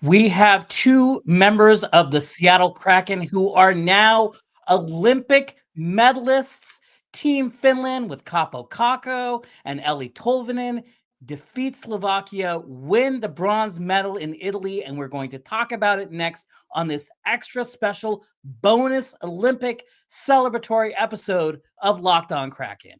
We have two members of the Seattle Kraken who are now Olympic medalists. Team Finland with Kakko and Eeli Tolvanen defeat Slovakia, win the bronze medal in Italy, and we're going to talk about it next on this extra special bonus Olympic celebratory episode of Locked On Kraken.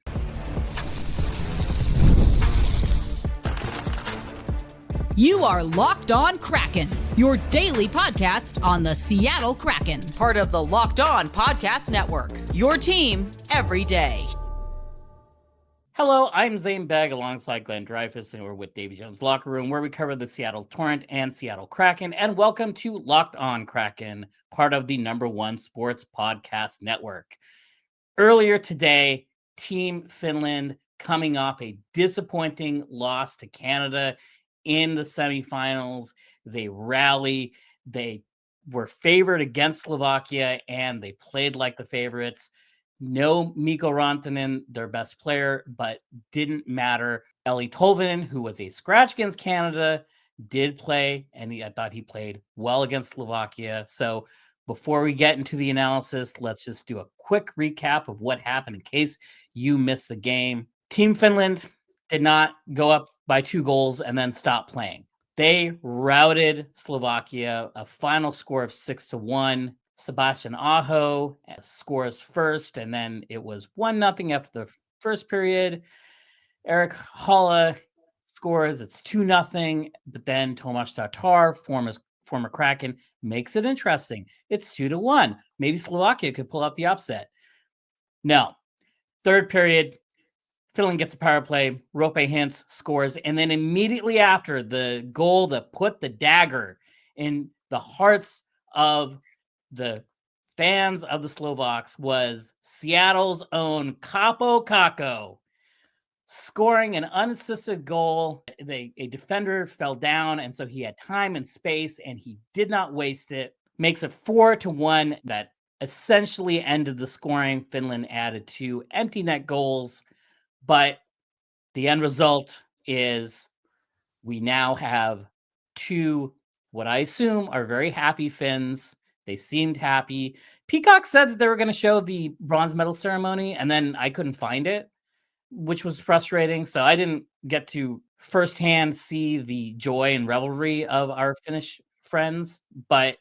You are Locked On Kraken, your daily podcast on the Seattle Kraken. Part of the Locked On Podcast Network, your team every day. Hello, I'm Zane Begg alongside Glenn Dreyfus, and we're with Davy Jones Locker Room, where we cover the Seattle Torrent and Seattle Kraken. And welcome to Locked On Kraken, part of the #1 sports podcast network. Earlier today, Team Finland coming off a disappointing loss to Canada in the semifinals. They rally. They were favored against Slovakia, and they played like the favorites. No Mikko Rantanen, their best player, but didn't matter. Eeli Tolvanen, who was a scratch against Canada, did play, and I thought he played well against Slovakia. So before we get into the analysis, let's just do a quick recap of what happened in case you missed the game. Team Finland did not go up by 2 goals and then stop playing. They routed Slovakia, a final score of 6-1. Sebastian Aho scores first, and then it was 1-0 after the first period. Eric Haula scores, it's 2-0, but then Tomas Tatar, former Kraken, makes it interesting. It's 2-1. Maybe Slovakia could pull out the upset. No. Third period, Finland gets a power play. Rope Hintz scores, and then immediately after, the goal that put the dagger in the hearts of the fans of the Slovaks was Seattle's own Kakko scoring an unassisted goal. A defender fell down, and so he had time and space, and he did not waste it. Makes it 4-1. That essentially ended the scoring. Finland added 2 empty net goals, but the end result is we now have 2, what I assume are very happy Finns. They seemed happy. Peacock said that they were going to show the bronze medal ceremony, and then I couldn't find it, which was frustrating. So I didn't get to firsthand see the joy and revelry of our Finnish friends, but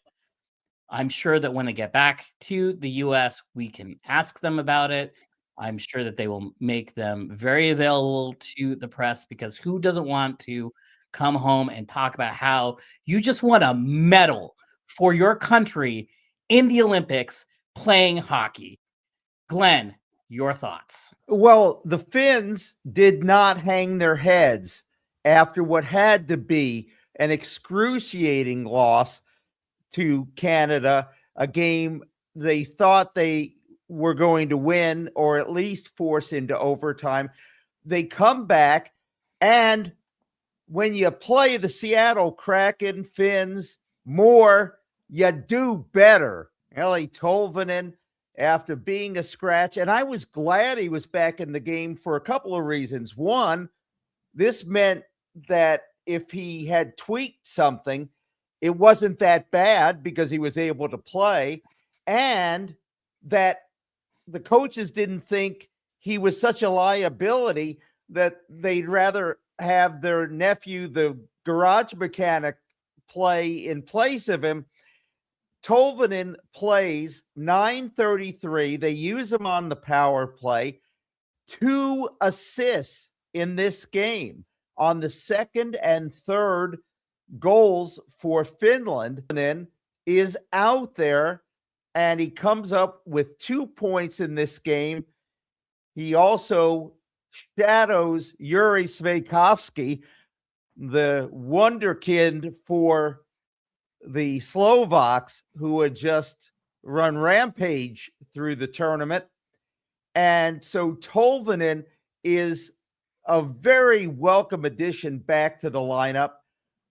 I'm sure that when they get back to the U.S., we can ask them about it. I'm sure that they will make them very available to the press, because who doesn't want to come home and talk about how you just won a medal for your country in the Olympics playing hockey? Glenn, your thoughts? Well, the Finns did not hang their heads after what had to be an excruciating loss to Canada, a game they thought they were going to win or at least force into overtime. They come back, and when you play the Seattle Kraken Finns more, you do better. Eeli Tolvanen, after being a scratch, and I was glad he was back in the game for a couple of reasons. One, this meant that if he had tweaked something, it wasn't that bad because he was able to play, and that the coaches didn't think he was such a liability that they'd rather have their nephew, the garage mechanic, play in place of him. Tolvanen plays 9:33. They use him on the power play. 2 assists in this game on the second and third goals for Finland. And is out there, and he comes up with 2 points in this game. He also shadows Yuri Sveikovsky, the wonderkid for the Slovaks, who had just run rampage through the tournament. And so Tolvanen is a very welcome addition back to the lineup.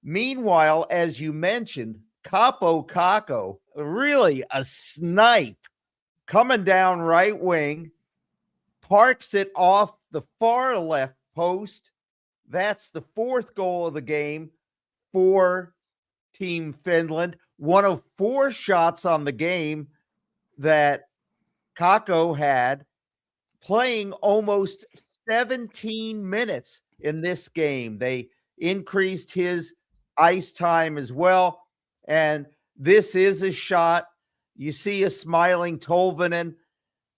Meanwhile, as you mentioned, Kakko, really a snipe, coming down right wing, parks it off the far left post. That's the 4th goal of the game for Team Finland. One of 4 shots on the game that Kakko had, playing almost 17 minutes in this game. They increased his ice time as well. And this is a shot. You see a smiling Tolvanen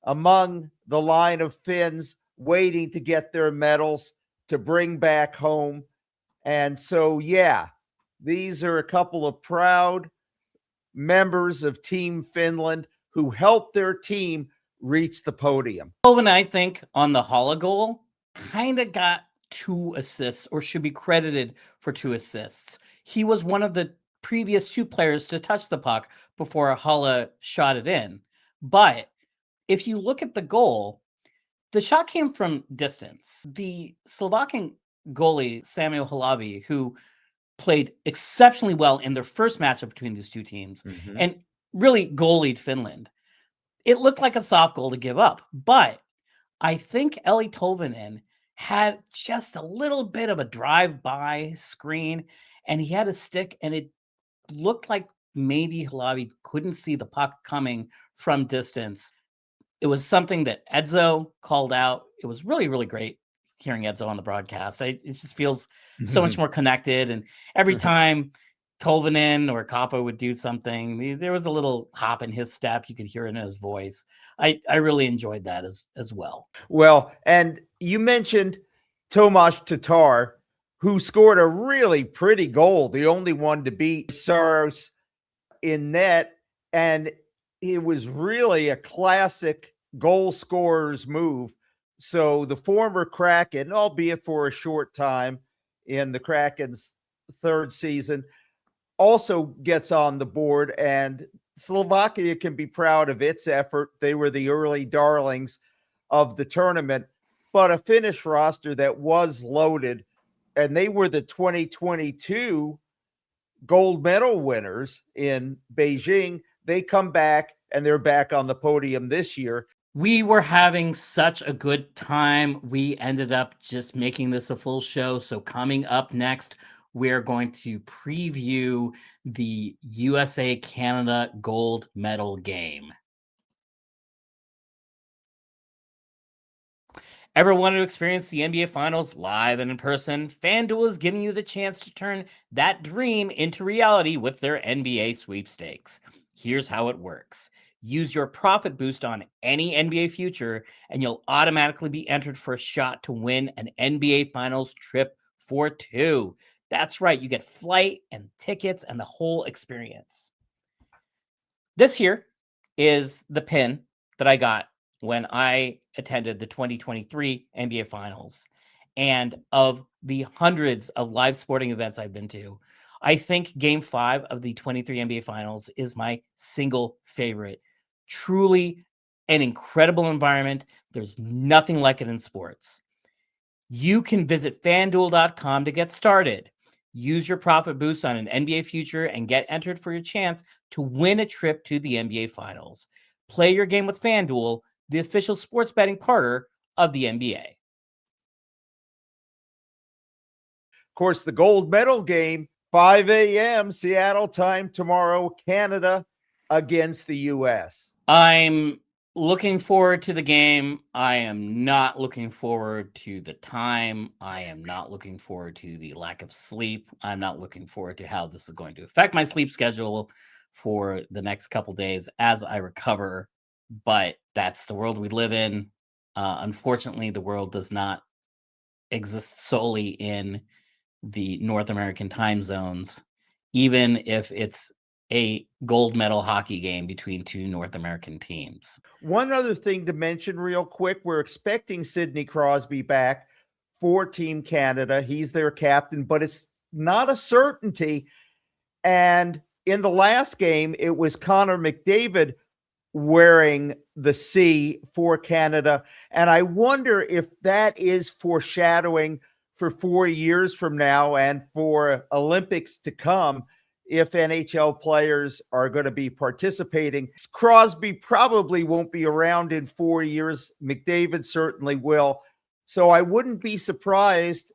among the line of Finns waiting to get their medals to bring back home. And so, yeah, these are a couple of proud members of Team Finland who helped their team reach the podium. Tolvanen, I think, on the Hala goal, kind of got 2 assists, or should be credited for 2 assists. He was one of the previous 2 players to touch the puck before Hala shot it in. But if you look at the goal, the shot came from distance. The Slovakian goalie, Samuel Halabi, who played exceptionally well in their first matchup between these 2 teams, and really goalied Finland. It looked like a soft goal to give up, but I think Eeli Tolvanen had just a little bit of a drive-by screen, and he had a stick, and it looked like maybe Halabi couldn't see the puck coming from distance. It was something that Edzo called out. It was really, really great hearing Edzo on the broadcast. It just feels so much more connected, and every time Tolvanen or Kaapo would do something, there was a little hop in his step. You could hear it in his voice. I really enjoyed that as well. Well, and you mentioned Tomas Tatar, who scored a really pretty goal, the only one to beat Saros in net. And it was really a classic goal scorer's move. So the former Kraken, albeit for a short time in the Kraken's 3rd season, also gets on the board, and Slovakia can be proud of its effort. They were the early darlings of the tournament, but a Finnish roster that was loaded, and they were the 2022 gold medal winners in Beijing. They come back, and they're back on the podium this year. We were having such a good time. We ended up just making this a full show. So coming up next, we're going to preview the USA-Canada gold medal game. Ever wanted to experience the NBA Finals live and in person? FanDuel is giving you the chance to turn that dream into reality with their NBA sweepstakes. Here's how it works. Use your profit boost on any NBA future, and you'll automatically be entered for a shot to win an NBA Finals trip for 2. That's right. You get flight and tickets and the whole experience. This here is the pin that I got when I attended the 2023 NBA Finals. And of the hundreds of live sporting events I've been to, I think Game 5 of the 23 NBA Finals is my single favorite. Truly an incredible environment. There's nothing like it in sports. You can visit FanDuel.com to get started. Use your profit boost on an NBA future and get entered for your chance to win a trip to the NBA Finals. Play your game with FanDuel, the official sports betting partner of the NBA. Of course, the gold medal game, 5 a.m. Seattle time tomorrow, Canada against the U.S. I'm looking forward to the game. I am not looking forward to the time. I am not looking forward to the lack of sleep. I'm not looking forward to how this is going to affect my sleep schedule for the next couple days as I recover. But that's the world we live in. Unfortunately, the world does not exist solely in the North American time zones, even if it's a gold medal hockey game between 2 North American teams. One other thing to mention real quick, we're expecting Sidney Crosby back for Team Canada. He's their captain, but it's not a certainty. And in the last game, it was Connor McDavid wearing the C for Canada. And I wonder if that is foreshadowing for 4 years from now and for Olympics to come, if NHL players are going to be participating. Crosby probably won't be around in 4 years. McDavid certainly will. So I wouldn't be surprised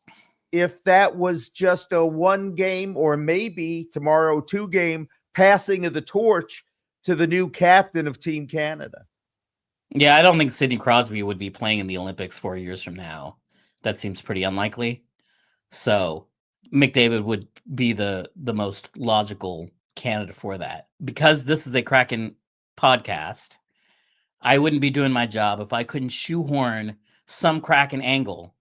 if that was just a 1 game or maybe tomorrow 2 game passing of the torch to the new captain of Team Canada. Yeah, I don't think Sidney Crosby would be playing in the Olympics 4 years from now. That seems pretty unlikely. So McDavid would be the most logical candidate for that. Because this is a Kraken podcast, I wouldn't be doing my job if I couldn't shoehorn some Kraken angle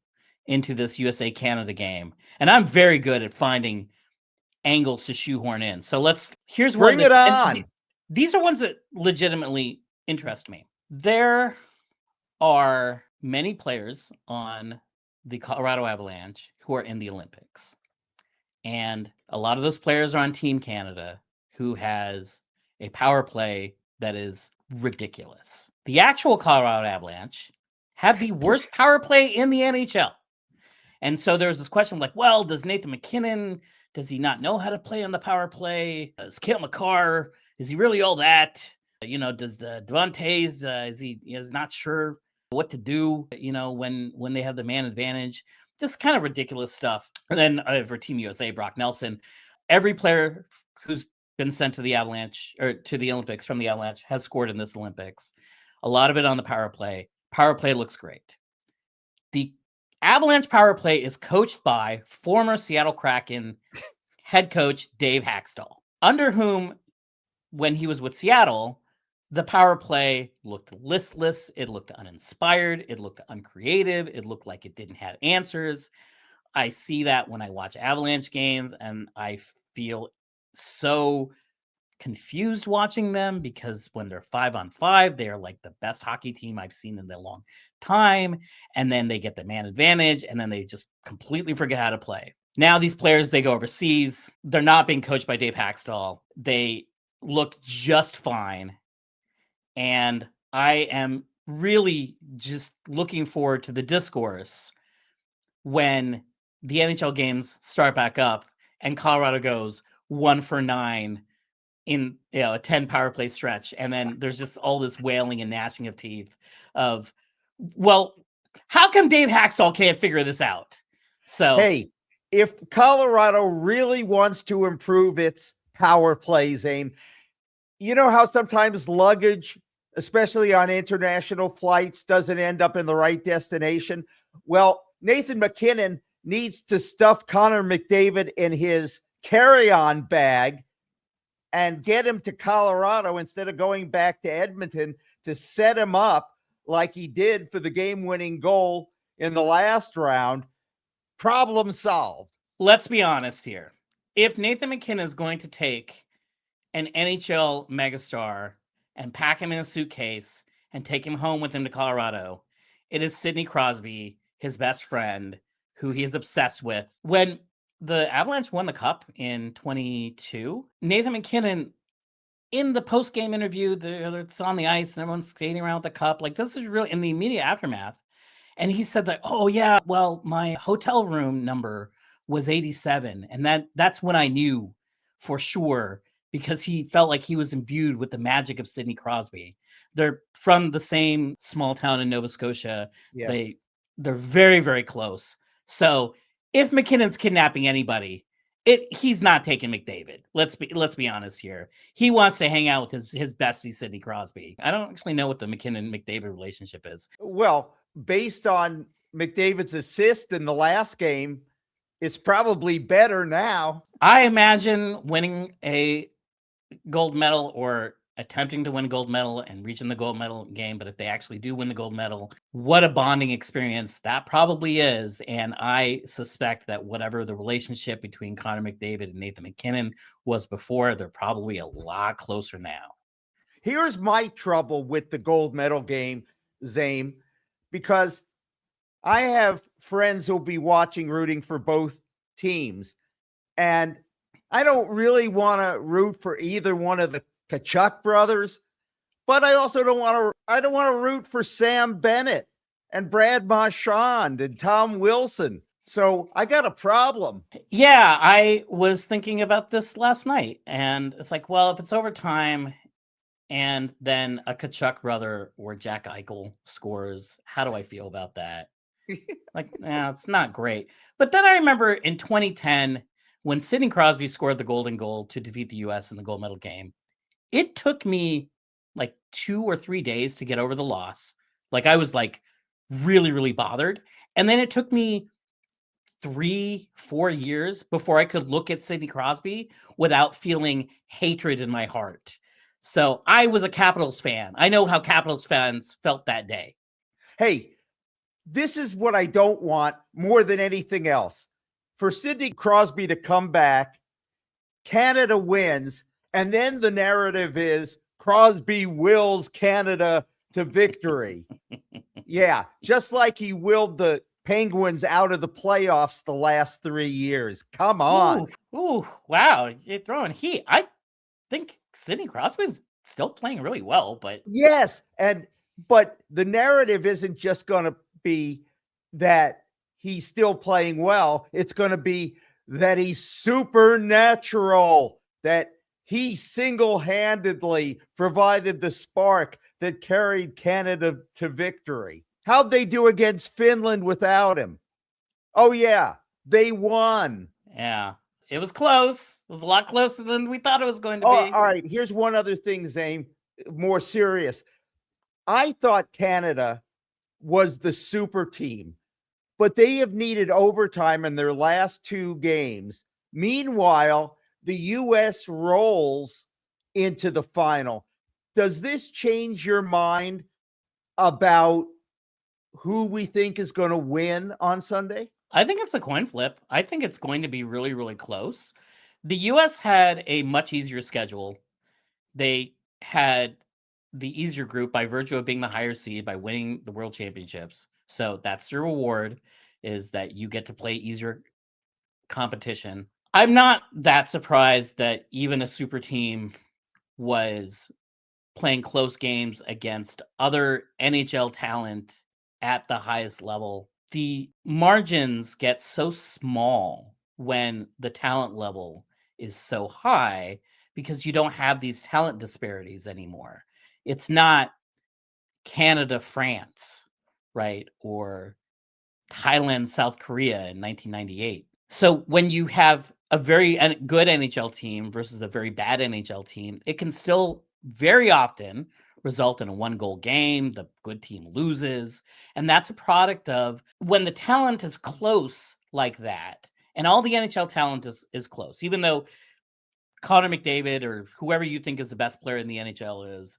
into this USA-Canada game. And I'm very good at finding angles to shoehorn in. So here's one. Bring it on. These are ones that legitimately interest me. There are many players on the Colorado Avalanche who are in the Olympics. And a lot of those players are on Team Canada, who has a power play that is ridiculous. The actual Colorado Avalanche have the worst power play in the NHL. And so there's this question like, well, does Nathan MacKinnon, does he not know how to play on the power play? Does Cale Makar, is he really all that? Does the Devontae's, is he not sure what to do, when they have the man advantage? Just kind of ridiculous stuff. And then for Team USA, Brock Nelson, every player who's been sent to the Avalanche or to the Olympics from the Avalanche has scored in this Olympics. A lot of it on the power play. Power play looks great. The Avalanche power play is coached by former Seattle Kraken head coach Dave Haxtell, under whom, when he was with Seattle, the power play looked listless. It looked uninspired. It looked uncreative. It looked like it didn't have answers. I see that when I watch Avalanche games, and I feel so confused watching them, because when they're 5-on-5, they're like the best hockey team I've seen in a long time. And then they get the man advantage, and then they just completely forget how to play. Now these players, they go overseas. They're not being coached by Dave Haxtell. They look just fine. And I am really just looking forward to the discourse when the NHL games start back up and Colorado goes 1 for 9 in a 10 power play stretch. And then there's just all this wailing and gnashing of teeth of, well, how come Dave Haxtell can't figure this out? So, hey, if Colorado really wants to improve its power play, Zane, you know how sometimes luggage, especially on international flights, doesn't end up in the right destination? Well, Nathan MacKinnon needs to stuff Connor McDavid in his carry-on bag and get him to Colorado instead of going back to Edmonton to set him up like he did for the game-winning goal in the last round. Problem solved. Let's be honest here. If Nathan MacKinnon is going to take an NHL megastar and pack him in a suitcase and take him home with him to Colorado, it is Sidney Crosby, his best friend, who he is obsessed with. When the Avalanche won the Cup in 2022, Nathan MacKinnon, in the post-game interview, it's on the ice and everyone's skating around with the cup. Like, this is really in the immediate aftermath. And he said that, oh yeah, well, my hotel room number was 87. And that's when I knew for sure, because he felt like he was imbued with the magic of Sidney Crosby. They're from the same small town in Nova Scotia. Yes. They're very, very close. So if McKinnon's kidnapping anybody, he's not taking McDavid. Let's be honest here. He wants to hang out with his bestie, Sidney Crosby. I don't actually know what the McKinnon-McDavid relationship is. Well, based on McDavid's assist in the last game, it's probably better now. I imagine winning a gold medal, or attempting to win a gold medal and reaching the gold medal game. But if they actually do win the gold medal, what a bonding experience that probably is. And I suspect that whatever the relationship between Connor McDavid and Nathan MacKinnon was before, they're probably a lot closer now. Here's my trouble with the gold medal game, Zane, because I have friends who'll be watching, rooting for both teams. And I don't really want to root for either one of the Tkachuk brothers, but I also don't want to root for Sam Bennett and Brad Marchand and Tom Wilson. So I got a problem. Yeah, I was thinking about this last night, and it's like, well, if it's overtime and then a Tkachuk brother or Jack Eichel scores, how do I feel about that? Like, it's not great. But then I remember in 2010 when Sidney Crosby scored the golden goal to defeat the U.S. in the gold medal game. It took me like 2 or 3 days to get over the loss. Like, I was like really, really bothered. And then it took me 3-4 years before I could look at Sidney Crosby without feeling hatred in my heart. So I was a Capitals fan. I know how Capitals fans felt that day. Hey, this is what I don't want more than anything else. For Sidney Crosby to come back, Canada wins, and then the narrative is Crosby wills Canada to victory. Yeah, just like he willed the Penguins out of the playoffs the last 3 years. Come on. Ooh, wow. You're throwing heat. I think Sidney Crosby's still playing really well, but yes, but the narrative isn't just going to be that he's still playing well. It's going to be that he's supernatural, that he single-handedly provided the spark that carried Canada to victory. How'd they do against Finland without him? Oh, yeah, they won. Yeah, it was close. It was a lot closer than we thought it was going to Oh, be. all right, here's one other thing, Zane, more serious. I thought Canada was the super team, but they have needed overtime in their last 2 games. Meanwhile, the U.S. rolls into the final. Does this change your mind about who we think is going to win on Sunday? I think it's a coin flip. I think it's going to be really, really close. The U.S. had a much easier schedule. They had the easier group by virtue of being the higher seed by winning the World Championships. So that's the reward, is that you get to play easier competition. I'm not that surprised that even a super team was playing close games against other NHL talent at the highest level. The margins get so small when the talent level is so high because you don't have these talent disparities anymore. It's not Canada, France, right? Or Thailand, South Korea in 1998. So when you have a very good NHL team versus a very bad NHL team, it can still very often result in a 1-goal game. The good team loses. And that's a product of when the talent is close like that, and all the NHL talent is close, even though Connor McDavid or whoever you think is the best player in the NHL is,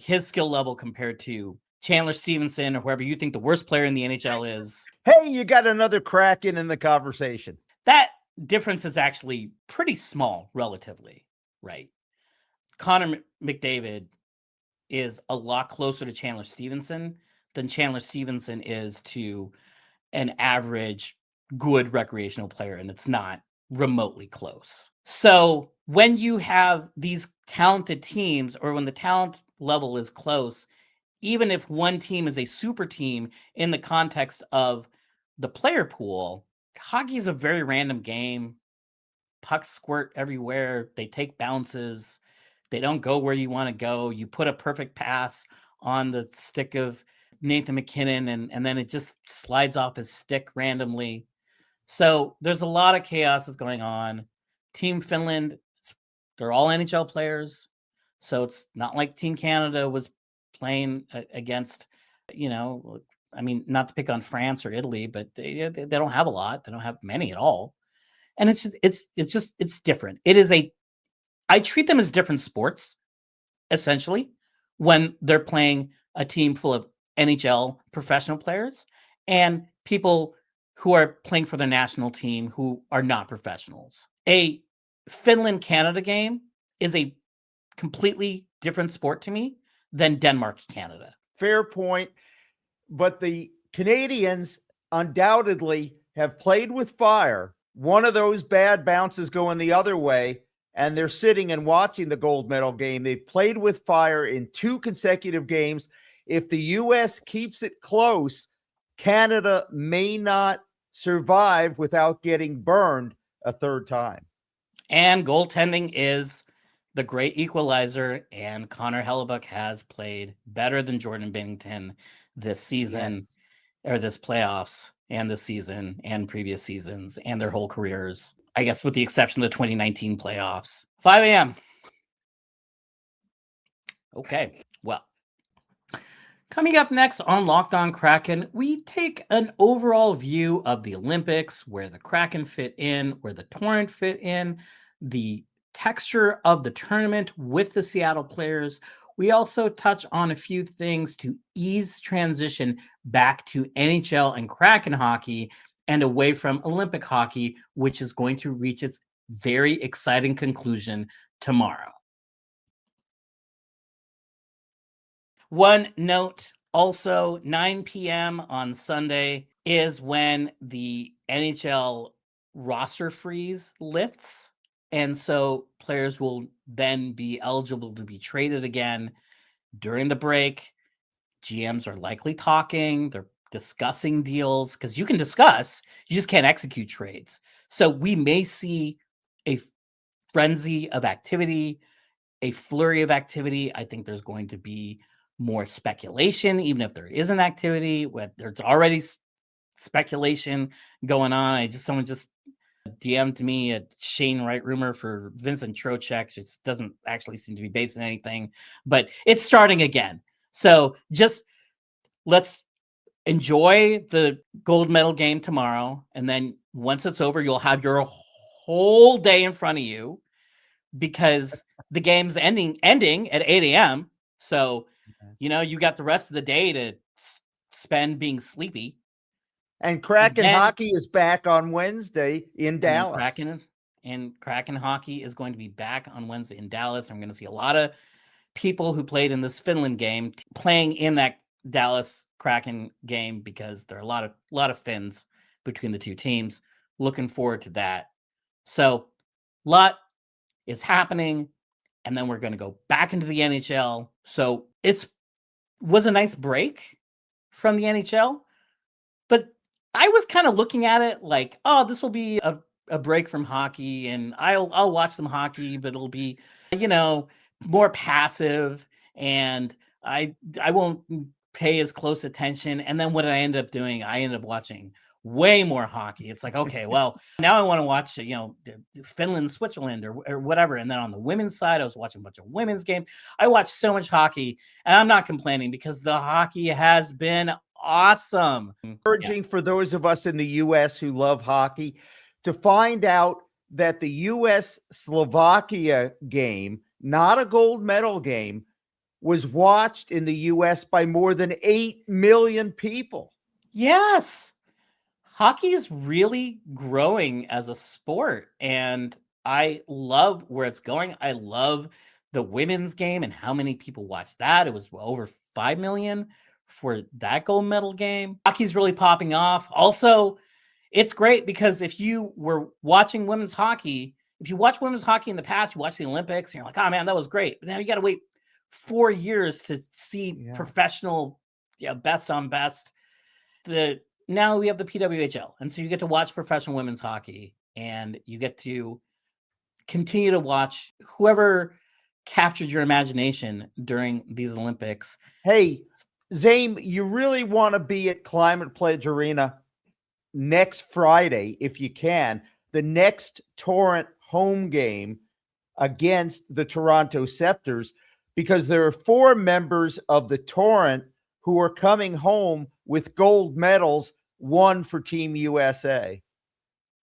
his skill level compared to Chandler Stevenson or whoever you think the worst player in the NHL is. Hey, you got another Kraken in the conversation. That difference is actually pretty small relatively, right? Connor McDavid is a lot closer to Chandler Stevenson than Chandler Stevenson is to an average good recreational player, and it's not remotely close. So when you have these talented teams, or when the talent level is close, even if one team is a super team in the context of the player pool, hockey is a very random game. Pucks squirt everywhere. They take bounces. They don't go where you want to go. You put a perfect pass on the stick of Nathan McKinnon, and then it just slides off his stick randomly. So there's a lot of chaos that's going on. Team Finland, they're all NHL players. So it's not like Team Canada was playing against, not to pick on France or Italy, but they don't have a lot. They don't have many at all. And it's different. I treat them as different sports, essentially, when they're playing a team full of NHL professional players and people who are playing for their national team who are not professionals. A Finland-Canada game is a completely different sport to me than Denmark-Canada. Fair point. But the Canadians undoubtedly have played with fire. One of those bad bounces going the other way, and they're sitting and watching the gold medal game. They've played with fire in 2 consecutive games. If the U.S. keeps it close, Canada may not survive without getting burned a 3rd time. And goaltending is the great equalizer, and Connor Hellebuyck has played better than Jordan Binnington this season. or this playoffs and this season and previous seasons and their whole careers. I guess with the exception of the 2019 playoffs. 5 a.m. Okay, well. Coming up next on Locked On Kraken, we take an overall view of the Olympics, where the Kraken fit in, where the Torrent fit in, the texture of the tournament with the Seattle players. We also touch on a few things to ease transition back to NHL and Kraken hockey and away from Olympic hockey, which is going to reach its very exciting conclusion tomorrow. One note also, 9 p.m. on Sunday is when the NHL roster freeze lifts. And so players will then be eligible to be traded again during the break. GMs are likely talking, they're discussing deals, because you can discuss, you just can't execute trades. So we may see a frenzy of activity, a flurry of activity. I think there's going to be more speculation, even if there isn't activity. There's already speculation going on. Someone just DM'd me a Shane Wright rumor for Vincent Trocheck. It doesn't actually seem to be based on anything, but it's starting again. So just let's enjoy the gold medal game tomorrow. And then once it's over, you'll have your whole day in front of you, because the game's ending at 8 a.m. So, you got the rest of the day to spend being sleepy. And Kraken hockey is back on Wednesday in Dallas. Kraken hockey is going to be back on Wednesday in Dallas. I'm going to see a lot of people who played in this Finland game playing in that Dallas Kraken game, because there are a lot of Finns between the two teams. Looking forward to that. So, lot is happening, and then we're going to go back into the NHL. So was a nice break from the NHL, but I was kind of looking at it like, oh, this will be a break from hockey, and I'll watch some hockey, but it'll be, more passive, and I won't pay as close attention. And then what I end up doing, I ended up watching way more hockey. It's like, okay, well, now I want to watch, Finland, Switzerland, or whatever. And then on the women's side, I was watching a bunch of women's games. I watched so much hockey, and I'm not complaining, because the hockey has been awesome. Encouraging for those of us in the U.S. who love hockey to find out that the U.S.-Slovakia game, not a gold medal game, was watched in the U.S. by more than 8 million people. Yes. Hockey is really growing as a sport, and I love where it's going. I love the women's game and how many people watched that. It was over 5 million for that gold medal game. Hockey's really popping off. Also, it's great because if you were watching women's hockey, if you watch women's hockey in the past, you watch the Olympics, and you're like, oh man, that was great. But now you got to wait 4 years to see professional, best on best. Now we have the PWHL. And so you get to watch professional women's hockey, and you get to continue to watch whoever captured your imagination during these Olympics. Hey, Zane, you really want to be at Climate Pledge Arena next Friday, if you can, the next Torrent home game against the Toronto Scepters, because there are 4 members of the Torrent who are coming home with gold medals, 1 for Team USA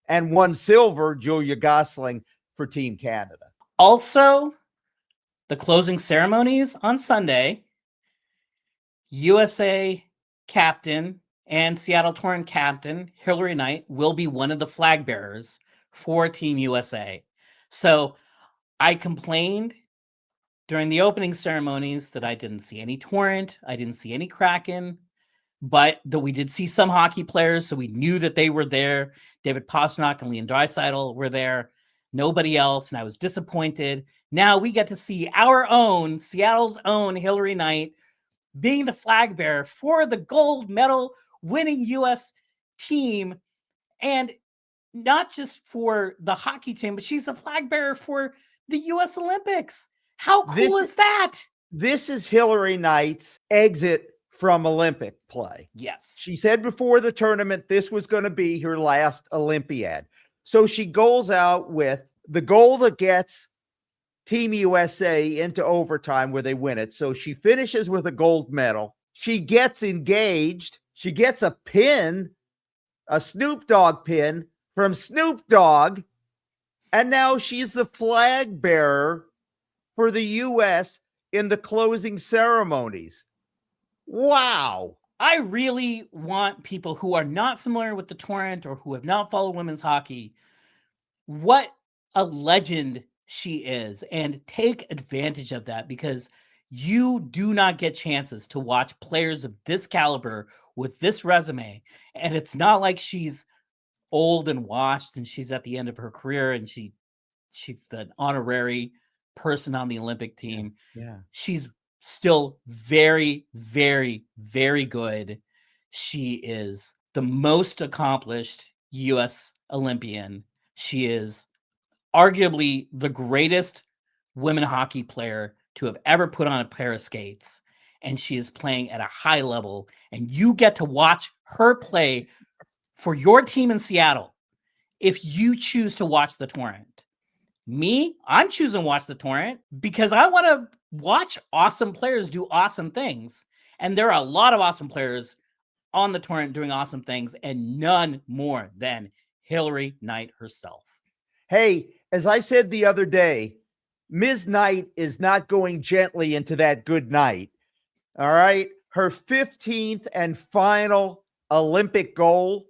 and 1 silver, Julia Gosling, for Team Canada. Also, the closing ceremonies on Sunday, USA captain and Seattle Torrent captain Hillary Knight will be one of the flag bearers for Team USA. So I complained during the opening ceremonies that I didn't see any Torrent, I didn't see any Kraken, but that we did see some hockey players, so we knew that they were there. David Pastrnak and Leon Draisaitl were there. Nobody else, and I was disappointed. Now we get to see our own, Seattle's own Hillary Knight being the flag bearer for the gold medal winning U.S. team, and not just for the hockey team, but she's a flag bearer for the U.S. Olympics. How cool is that? This is Hillary Knight's exit from Olympic play. Yes. She said before the tournament this was going to be her last Olympiad. So she goes out with the goal that gets Team USA into overtime where they win it. So she finishes with a gold medal. She gets engaged. She gets a pin, a Snoop Dogg pin from Snoop Dogg. And now she's the flag bearer for the U.S. in the closing ceremonies. Wow. I really want people who are not familiar with the tournament or who have not followed women's hockey, what a legend she is, and take advantage of that, because you do not get chances to watch players of this caliber with this resume. And it's not like she's old and washed and she's at the end of her career and she's the honorary person on the Olympic team. Yeah. She's still very, very, very good. She is the most accomplished U.S. Olympian. She is arguably the greatest women hockey player to have ever put on a pair of skates. And she is playing at a high level. And you get to watch her play for your team in Seattle if you choose to watch the tournament. Me, I'm choosing to watch the tournament because I want to watch awesome players do awesome things. And there are a lot of awesome players on the tournament doing awesome things, and none more than Hillary Knight herself. Hey, as I said the other day, Ms. Knight is not going gently into that good night. All right. Her 15th and final Olympic goal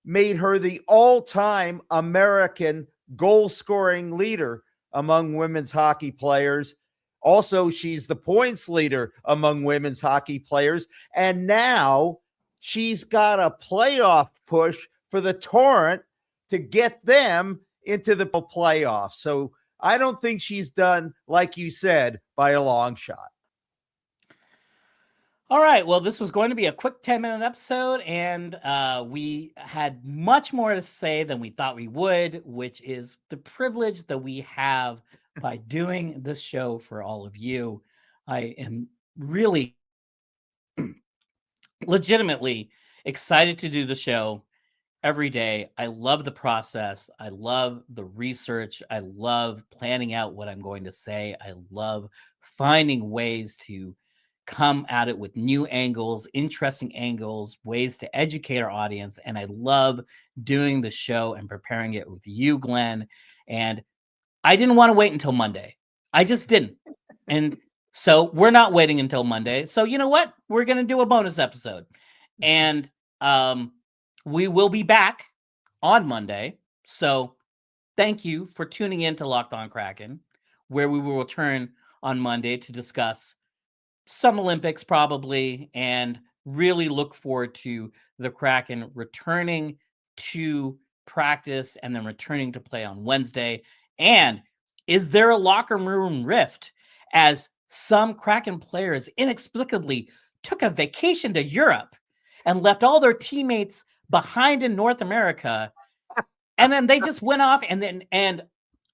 made her the all-time American goal-scoring leader among women's hockey players. Also, she's the points leader among women's hockey players. And now she's got a playoff push for the Torrent to get them into the playoffs. So I don't think she's done, like you said, by a long shot. All right. Well, this was going to be a quick 10-minute episode, and we had much more to say than we thought we would, which is the privilege that we have by doing this show for all of you. I am really legitimately excited to do the show every day. I love the process. I love the research. I love planning out what I'm going to say. I love finding ways to come at it with new angles, interesting angles, ways to educate our audience. And I love doing the show and preparing it with you, Glenn. And I didn't want to wait until Monday. I just didn't. And so we're not waiting until Monday. So you know what? We're going to do a bonus episode. And we will be back on Monday. So thank you for tuning in to Locked On Kraken, where we will return on Monday to discuss some Olympics probably, and really look forward to the Kraken returning to practice and then returning to play on Wednesday. And is there a locker room rift as some Kraken players inexplicably took a vacation to Europe and left all their teammates behind in North America, and then they just went off, and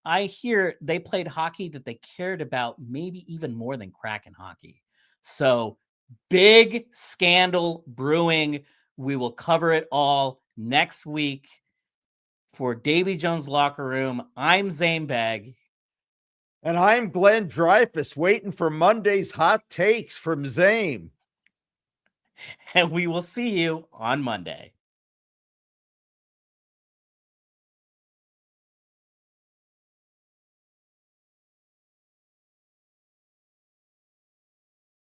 I hear they played hockey that they cared about maybe even more than Kraken hockey. So big scandal brewing. We will cover it all next week. For Davy Jones Locker Room, I'm Zane Begg. And I'm Glenn Dreyfus, waiting for Monday's hot takes from Zane. And we will see you on Monday.